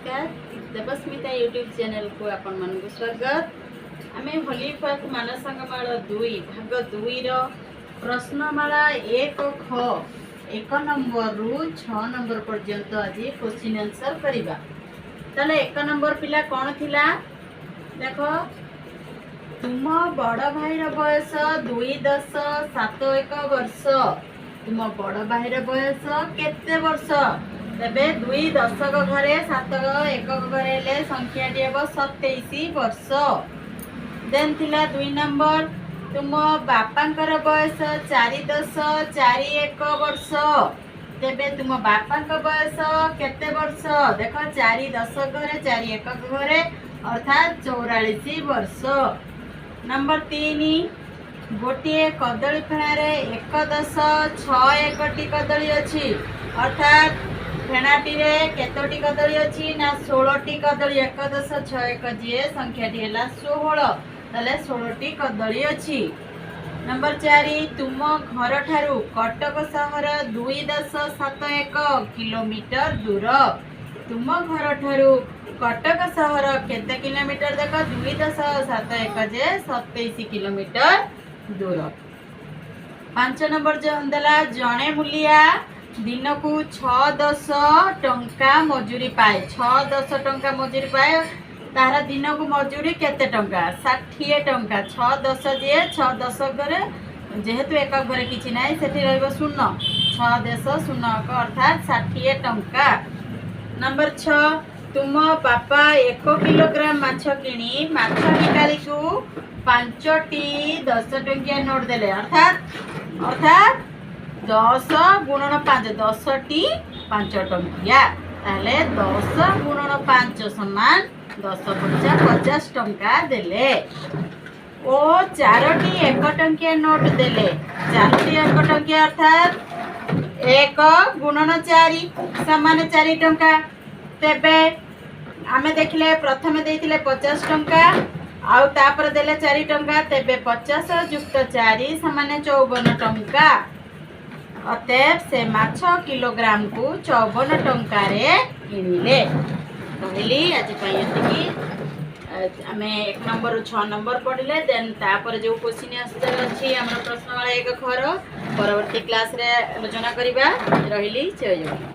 नमस्कार Devasmita YouTube channel को आपण मानक स्वागत। आमे होली पाक मानसंगमाला 2 भाग 2 रो प्रश्नमाला 1 ख 1 नंबर रु 6 नंबर पर्यंत आज क्वेश्चन आंसर करिबा। तले 1 नंबर पिला कोन थिला देखो तुम बड़ भाई रो बयस 2 10 7 1 वर्ष। तुम बड़ भाई रो बयस केते वर्ष तेबे 2 दशक घरे 7 1 घरे ले संख्या हेब 27 वर्ष। देन थिला 2 नंबर तुम बापांकर बयस 4 10 4 1 वर्ष तेबे तुम बापांक बयस केते वर्ष देखो 4 दशक घरे 4 1 घरे अर्थात 44 वर्ष। नंबर 3 गोटे कदली फेणारे 1 10 6 1 कदली अच्छी अर्थात फेणाटी रे केतोटी कदली अच्छी ना 16टी कदली 1 10 6 1 जे संख्याटी है 16 तले 16टी कदली अच्छी। नंबर 4 तुम घर ठारू कटक सहर 2 10 7 1 किलोमीटर दूर। तुम घर ठारू कटक सहर केते किलोमीटर देख 2 10 7 1 जे 27 किलोमीटर दूर। 5 नंबर जो देला जणे मूलिया दिन को 6 10 टंका मजूरी पाए 6 10 टंका मजूरी पाए तार दिन को मजूरी केते टंका 60 टंका 6 10 जे 6 10 घरे जेहेतु एक घरे किछि नाही सेठी रहइबो 0 6 10 0 अर्थात 60 टंका। नंबर 6 तुम पापा 1 किलोग्राम माछ किनी माछ निकाली को 5टी 10 टंकिया नोट देले अर्थात 10 गुणन 5 10टी 5 टंकिया ताले 10 गुणन 5 समान 10 5 50 टंका देले। ओ 4टी 1 टंकिया नोट देले 4टी 1 टंकिया अर्थात 1 गुणन 4 समान 4 टंका। तेबे आमे देखले प्रथमे देइतिले 50 टंका आउ तापर देले 4 टंका तेबे 50 युक्त 4 समान 54 टंका अतएव से माछ किलोग्राम को 54 टंका रे किनिले। कहली आज पई आमे 1 नंबर 6 नंबर पढ़ले देन तापर जो क्वेश्चन आंसर अछि हमर प्रश्न वाला 1 खर परवर्ती क्लास रे आलोचना करिबा। रहिली जय जगन्नाथ।